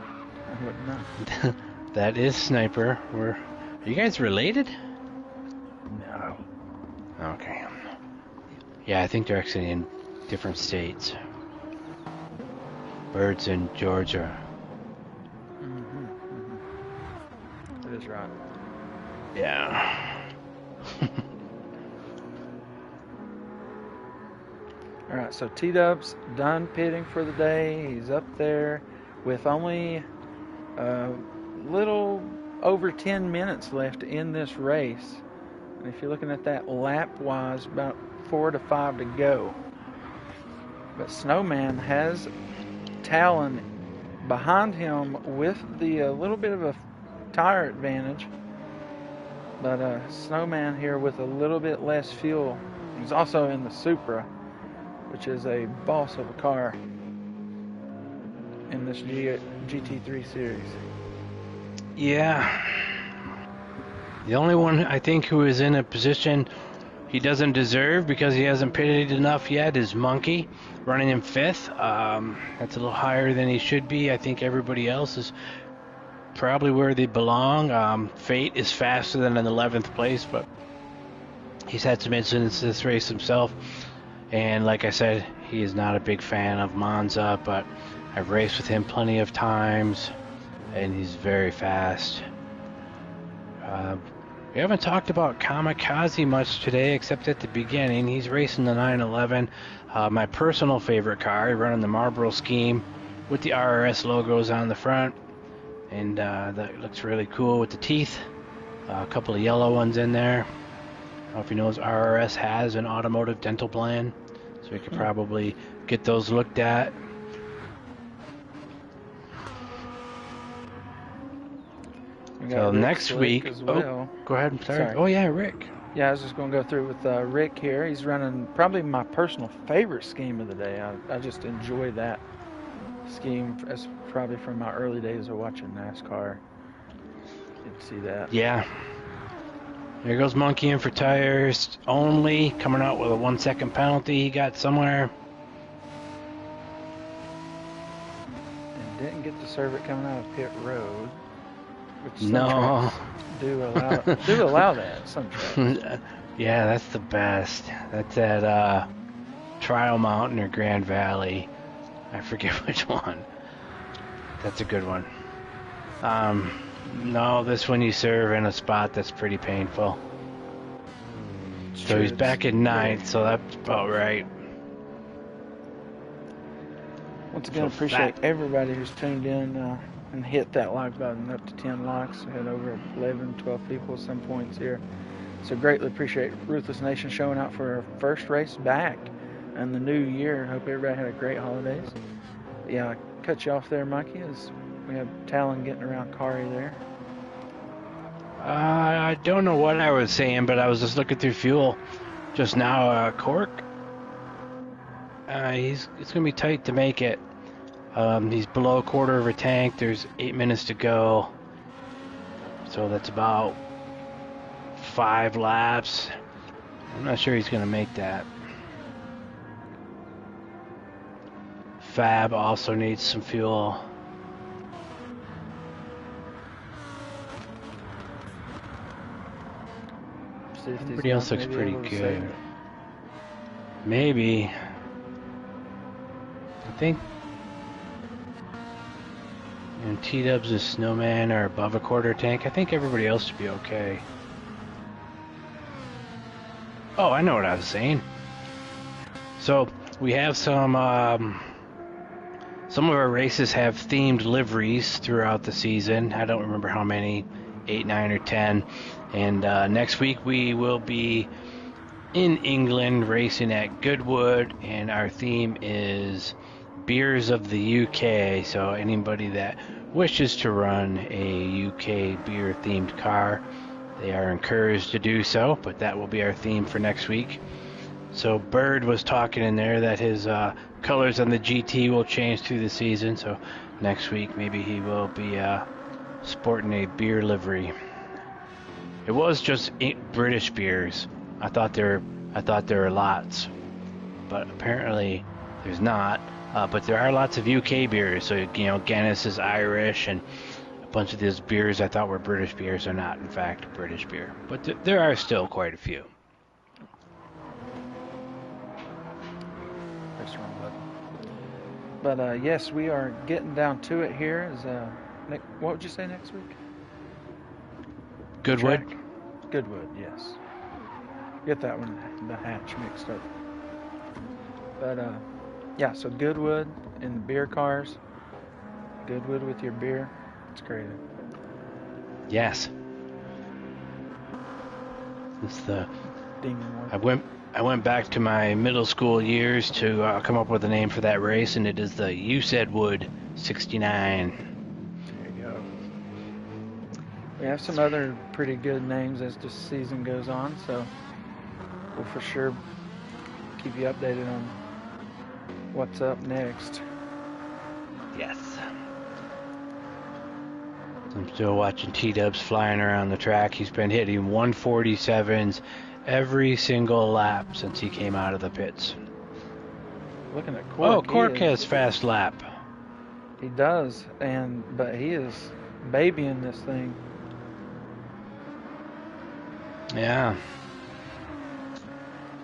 I would not. That is Sniper. Are you guys related? No. Okay. Yeah, I think they're actually in different states. Bird's in Georgia. That is right. Yeah. All right, so T-Dub's done pitting for the day. He's up there with only a little over 10 minutes left in this race. And if you're looking at that lap-wise, about 4 to 5 to go. But Snowman has Talon behind him with the little bit of a tire advantage. But Snowman here with a little bit less fuel. He's also in the Supra, which is a boss of a car in this GT3 series. Yeah. The only one I think who is in a position he doesn't deserve because he hasn't pitted enough yet is Monkey, running in 5th. That's a little higher than he should be. I think everybody else is probably where they belong. Fate is faster than in 11th place, but he's had some incidents this race himself. And like I said, he is not a big fan of Monza, but I've raced with him plenty of times, and he's very fast. We haven't talked about Kamikaze much today, except at the beginning. He's racing the 911, my personal favorite car, running the Marlboro scheme with the RRS logos on the front, and that looks really cool with the teeth. A couple of yellow ones in there. I don't know if you know, RRS has an automotive dental plan, so we could probably get those looked at. So next week, as well. Go ahead. Sorry. Oh yeah, Rick. Yeah, I was just going to go through with Rick here. He's running probably my personal favorite scheme of the day. I just enjoy that scheme. As probably from my early days of watching NASCAR. You'd see that. Yeah. There goes Monkey in for tires only, coming out with a 1 second penalty he got somewhere. And didn't get to serve it coming out of pit road. Which some No. tracks do allow that. Some tracks. Yeah, that's the best. That's at Trial Mountain or Grand Valley. I forget which one. That's a good one. No, this one you serve in a spot that's pretty painful. So he's back in 9th, so that's about right. Once again, appreciate everybody who's tuned in and hit that like button. Up to 10 likes. We had over 11, 12 people at some points here. So greatly appreciate Ruthless Nation showing out for our first race back in the new year. Hope everybody had a great holidays. Yeah, I cut you off there, Mikey, as we have Talon getting around Kari there. I don't know what I was saying, but I was just looking through fuel just now. Cork, it's going to be tight to make it. He's below a quarter of a tank. There's 8 minutes to go. So that's about 5 laps. I'm not sure he's going to make that. Fab also needs some fuel. Everybody else looks pretty good. Maybe. I think T-Dubs and Snowman are above a quarter tank. I think everybody else should be okay. Oh, I know what I was saying. So we have some of our races have themed liveries throughout the season. I don't remember how many, 8, 9, or 10. And next week we will be in England racing at Goodwood, and our theme is Beers of the UK. So anybody that wishes to run a UK beer themed car, they are encouraged to do so, but that will be our theme for next week. So Bird was talking in there that his colors on the GT will change through the season, so next week maybe he will be sporting a beer livery. It was just British beers. I thought there were lots, but apparently there's not. But there are lots of UK beers. So, Guinness is Irish, and a bunch of these beers I thought were British beers are not, in fact, British beer. But there are still quite a few. Press the wrong button. But yes, we are getting down to it here. What would you say next week? Goodwood? Goodwood, yes. Get that one, the hatch, mixed up. But yeah, so Goodwood in the beer cars. Goodwood with your beer. It's crazy. Yes. It's the Demon one. I went back to my middle school years to come up with a name for that race, and it is the You Said Wood 69. There you go. We have some other pretty good names as the season goes on, so we'll for sure keep you updated on what's up next. Yes. I'm still watching T-Dubs flying around the track. He's been hitting 147s every single lap since he came out of the pits. Looking at Cork. Oh, Cork has fast lap. He does, but he is babying this thing. Yeah.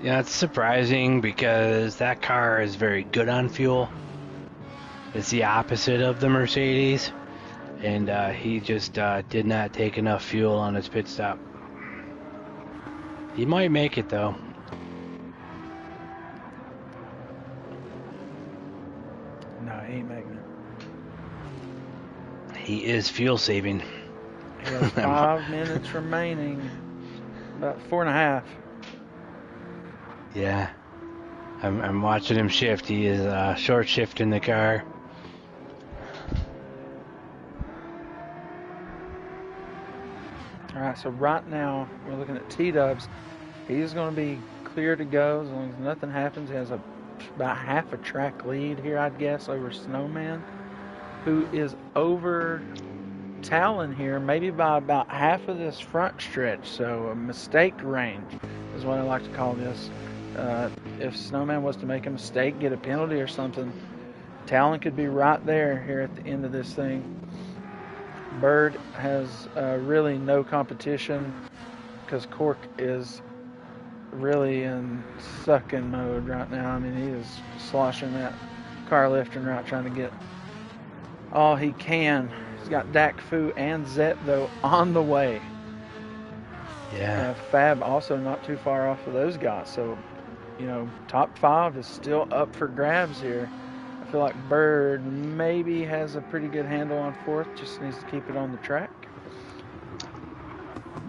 Yeah, it's surprising because that car is very good on fuel. It's the opposite of the Mercedes. And he just did not take enough fuel on his pit stop. He might make it, though. No, he ain't making it. He is fuel saving. He has 5 minutes remaining. About 4.5. Yeah. I'm watching him shift. He is short shifting the car. Alright, so right now we're looking at T-Dubs. He's going to be clear to go as long as nothing happens. He has about half a track lead here, I'd guess, over Snowman, who is over Talon here, maybe by about half of this front stretch. So a mistake range is what I like to call this. If Snowman was to make a mistake, get a penalty or something, Talon could be right there here at the end of this thing. Bird has really no competition because Cork is really in sucking mode right now. I mean, he is sloshing that car left and right trying to get all he can. He's got Dak Fu and Zet, though, on the way. Yeah. Fab also not too far off of those guys. So, top 5 is still up for grabs here. I feel like Bird maybe has a pretty good handle on 4th, just needs to keep it on the track.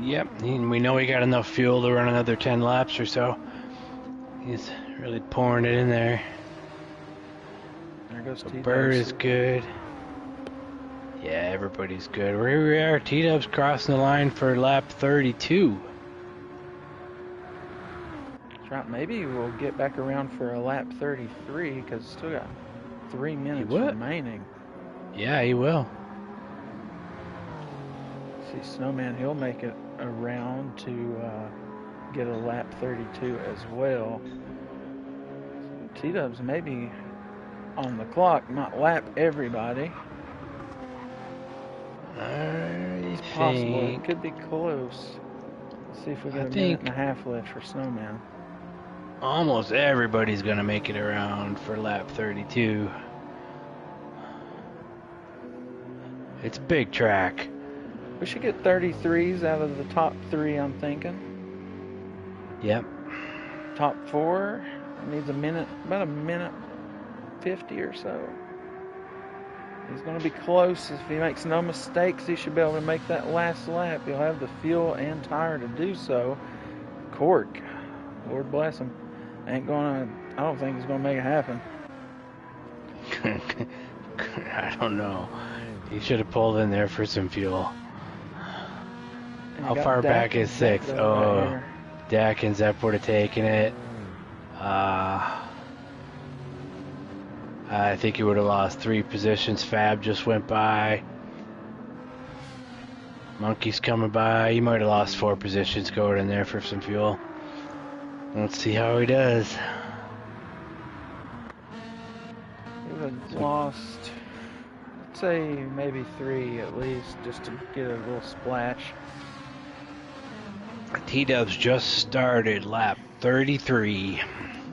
Yep, we know he got enough fuel to run another 10 laps or so. He's really pouring it in there. There goes T-Dubs. Bird is good. Yeah, everybody's good. Here we are, T-Dubs crossing the line for lap 32. That's right, maybe we'll get back around for a lap 33 because it's still got 3 minutes remaining. Yeah, he will. See, Snowman, he'll make it around to get a lap 32 as well. T-Dubs maybe on the clock, might lap everybody. It's possible. It could be close. Let's see if we get a minute and a half left for Snowman. Almost everybody's going to make it around for lap 32. It's a big track. We should get 33s out of the top 3, I'm thinking. Yep. Top 4 needs about a minute 50 or so. He's going to be close. If he makes no mistakes, he should be able to make that last lap. He'll have the fuel and tire to do so. Cork, Lord bless him, I don't think he's going to make it happen. I don't know. He should have pulled in there for some fuel. How far back is 6th? Oh, Dak and Zep would have taken it. I think he would have lost 3 positions. Fab just went by. Monkey's coming by. He might have lost 4 positions going in there for some fuel. Let's see how he does. He was had lost, let's say, maybe 3 at least, just to get a little splash. T-Dubs just started lap 33.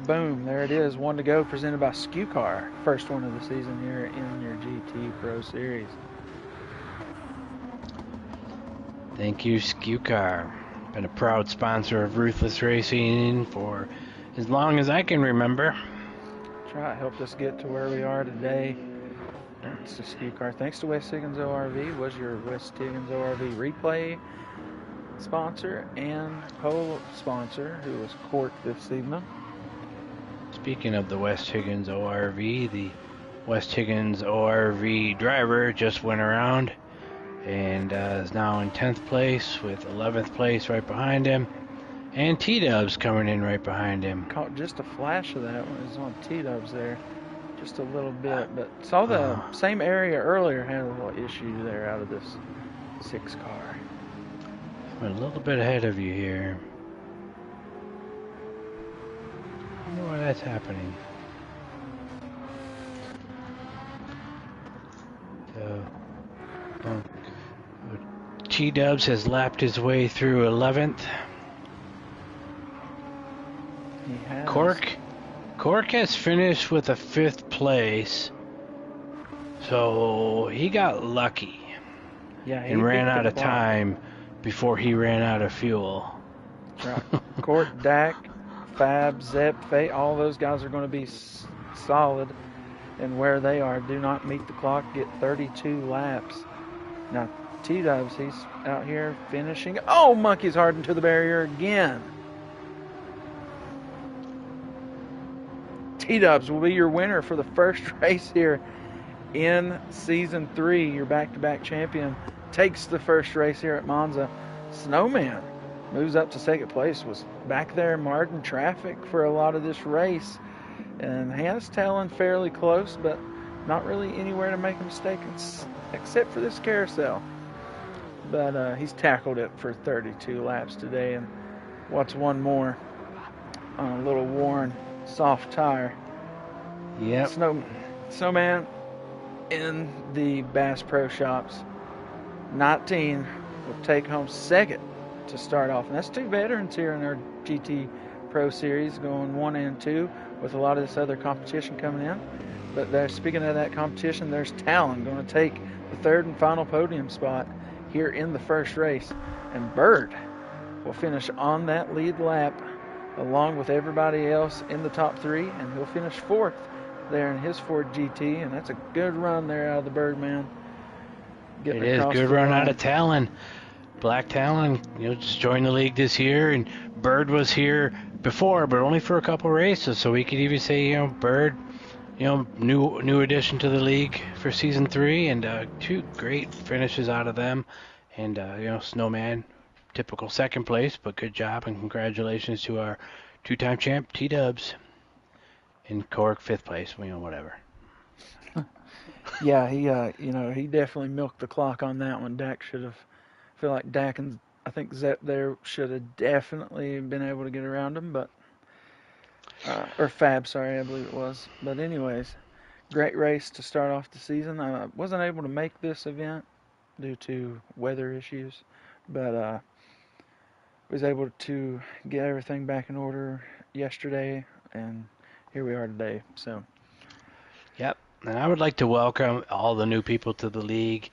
Boom, there it is. 1 to go, presented by SKU Car. First one of the season here in your GT Pro Series. Thank you, SKU Car. Been a proud sponsor of Ruthless Racing for as long as I can remember. Try helped us get to where we are today. That's the SKU Car. Thanks to West Higgins ORV. Was your West Higgins ORV replay sponsor and pole sponsor, who was Court this evening. Speaking of the West Higgins ORV, the West Higgins ORV driver just went around and is now in 10th place with 11th place right behind him. And T-Dubs coming in right behind him. Caught just a flash of that when it was on T-Dubs there. Just a little bit. But saw the same area earlier, had a little issue there out of this 6 car. I'm a little bit ahead of you here. I wonder why that's happening. So, T-Dubs has lapped his way through 11th. He has. Cork has finished with a 5th place. So he got lucky. Yeah, and ran out of time before he ran out of fuel. Right. Court, Dak, Fab, Zep, Fate, all those guys are going to be solid. And where they are, do not meet the clock, get 32 laps. Now, T-Dubs, he's out here finishing. Oh, monkey's hard into the barrier again. T-Dubs will be your winner for the first race here in Season 3. Your back-to-back champion takes the first race here at Monza. Snowman moves up to second place, was back there marred in traffic for a lot of this race. And has Talon fairly close, but not really anywhere to make a mistake except for this carousel. But he's tackled it for 32 laps today. And what's one more on a little worn, soft tire? Yep. Snowman in the Bass Pro Shops 19 will take home second to start off. And that's 2 veterans here in our GT Pro Series, going 1 and 2 with a lot of this other competition coming in. But speaking of that competition, there's Talon going to take the 3rd and final podium spot here in the first race. And Bird will finish on that lead lap along with everybody else in the top 3, and he'll finish 4th there in his Ford GT, and that's a good run there out of the Birdman. It is good run out of Talon. Black Talon, just joined the league this year, and Bird was here before, but only for a couple races, so we could even say, Bird, new addition to the league for Season 3, and 2 great finishes out of them, and Snowman, typical second place, but good job, and congratulations to our 2-time champ T-Dubs, and Cork 5th place, whatever. Yeah, he definitely milked the clock on that one. Dak should have. I feel like Dak and I think Zep there should have definitely been able to get around him, but or Fab, sorry, I believe it was. But anyways, great race to start off the season. I wasn't able to make this event due to weather issues, but was able to get everything back in order yesterday, and here we are today. So. Yep. And I would like to welcome all the new people to the league.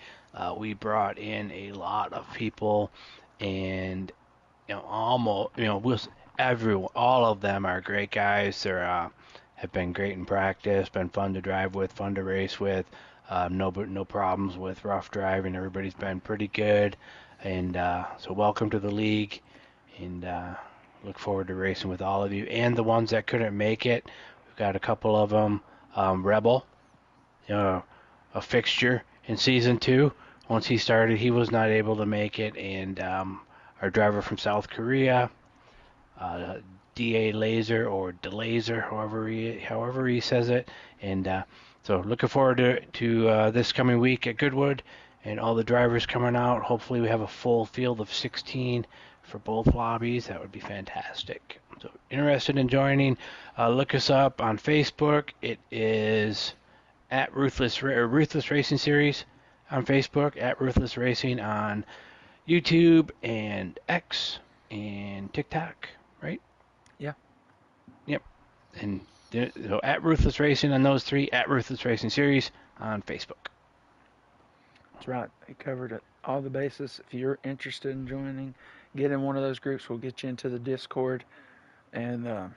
We brought in a lot of people, and almost everyone, all of them are great guys. They have been great in practice, been fun to drive with, fun to race with. No problems with rough driving. Everybody's been pretty good, and so welcome to the league, and look forward to racing with all of you and the ones that couldn't make it. We've got a couple of them. Rebel, a fixture in Season 2. Once he started, he was not able to make it, and our driver from South Korea, D.A. Laser, or DeLaser, however he says it, and so looking forward to this coming week at Goodwood, and all the drivers coming out. Hopefully we have a full field of 16 for both lobbies. That would be fantastic. So interested in joining, look us up on Facebook. It is at Ruthless Racing Series on Facebook, at Ruthless Racing on YouTube and X and TikTok, right? Yeah, Yep. And so at Ruthless Racing on those three, at Ruthless Racing Series on Facebook. that's right. He covered it, all the bases. If you're interested in joining, get in one of those groups. We'll get you into the Discord, and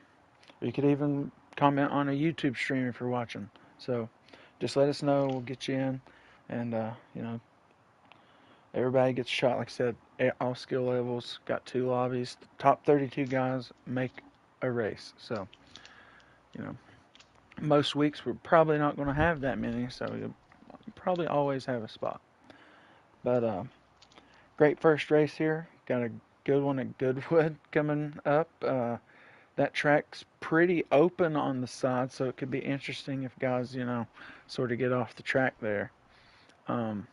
you could even comment on a YouTube stream if you're watching. So just let us know. We'll get you in, and everybody gets a shot. Like I said, all skill levels. Got two lobbies. The top 32 guys make a race. So you know, most weeks we're probably not going to have that many. So you'll probably always have a spot. But great first race here. Got a good one at Goodwood coming up. That track's pretty open on the side, so it could be interesting if guys, sort of get off the track there. Um,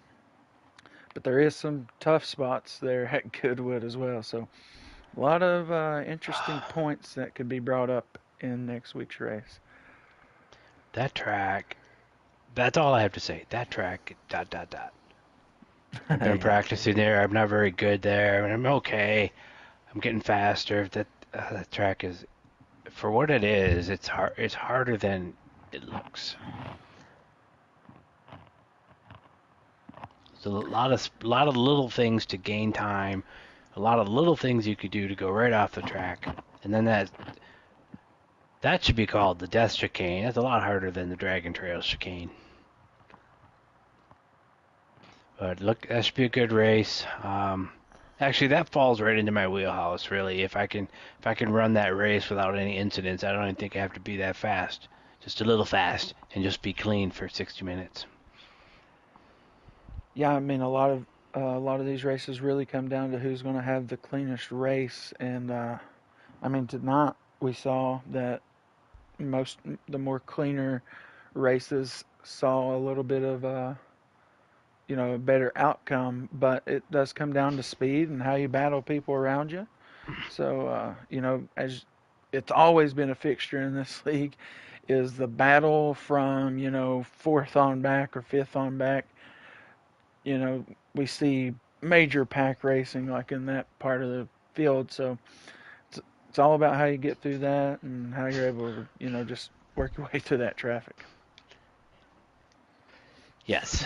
but there is some tough spots there at Goodwood as well, so a lot of interesting points that could be brought up in next week's race. That track, that's all I have to say. That track, dot, dot, dot. I've been Yeah, practicing there. I'm not very good there. I'm okay. I'm getting faster. That track is, for what it is, it's hard. It's harder than it looks. So a lot of little things to gain time, a lot of little things you could do to go right off the track, and then that should be called the Death Chicane. That's a lot harder than the Dragon Trail Chicane. But look, that should be a good race. Actually, that falls right into my wheelhouse, really. If I can run that race without any incidents, I don't even think I have to be that fast. Just a little fast and just be clean for 60 minutes. yeah. I mean, a lot of these races really come down to who's going to have the cleanest race, and I mean, tonight we saw that most the more cleaner races saw a little bit of a better outcome, but it does come down to speed and how you battle people around you. So as it's always been a fixture in this league, is the battle from fourth on back or fifth on back. We see major pack racing like in that part of the field. So it's all about how you get through that and how you're able to just work your way through that traffic. Yes.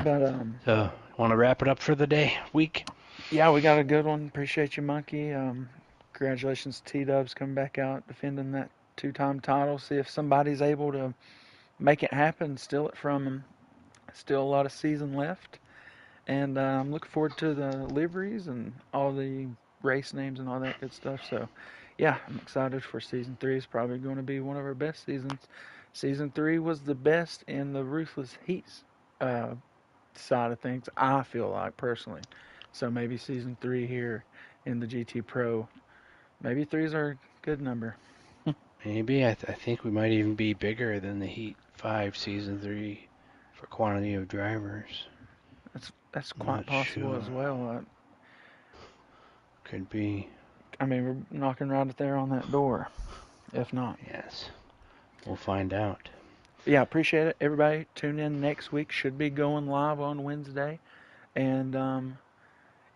But So, want to wrap it up for the week? yeah, we got a good one. Appreciate you, Monkey. Congratulations, T Dubs coming back out defending that two-time title. See if somebody's able to make it happen, steal it from him. Still a lot of season left, and I'm looking forward to the liveries and all the race names and all that good stuff. So, yeah, I'm excited for season three. It's probably going to be one of our best seasons. Season three was the best in the Ruthless Heats uh, side of things, I feel like personally. So maybe season three here in the GT Pro, maybe three's our good number. Maybe. I think we might even be bigger than the Heat 5 Season 3 for quantity of drivers. That's quite Not possible sure. as well. Could be. I mean, we're knocking right there on that door, if not. Yes. We'll find out. Yeah, appreciate it. Everybody, tune in next week. Should be going live on Wednesday. And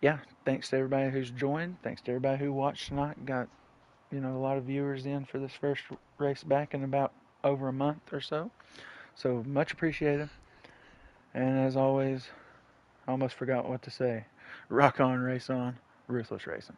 yeah, thanks to everybody who's joined. Thanks to everybody who watched tonight. Got a lot of viewers in for this first race back in about over a month or so. So much appreciated. And as always, I almost forgot what to say. Rock on, race on, ruthless racing.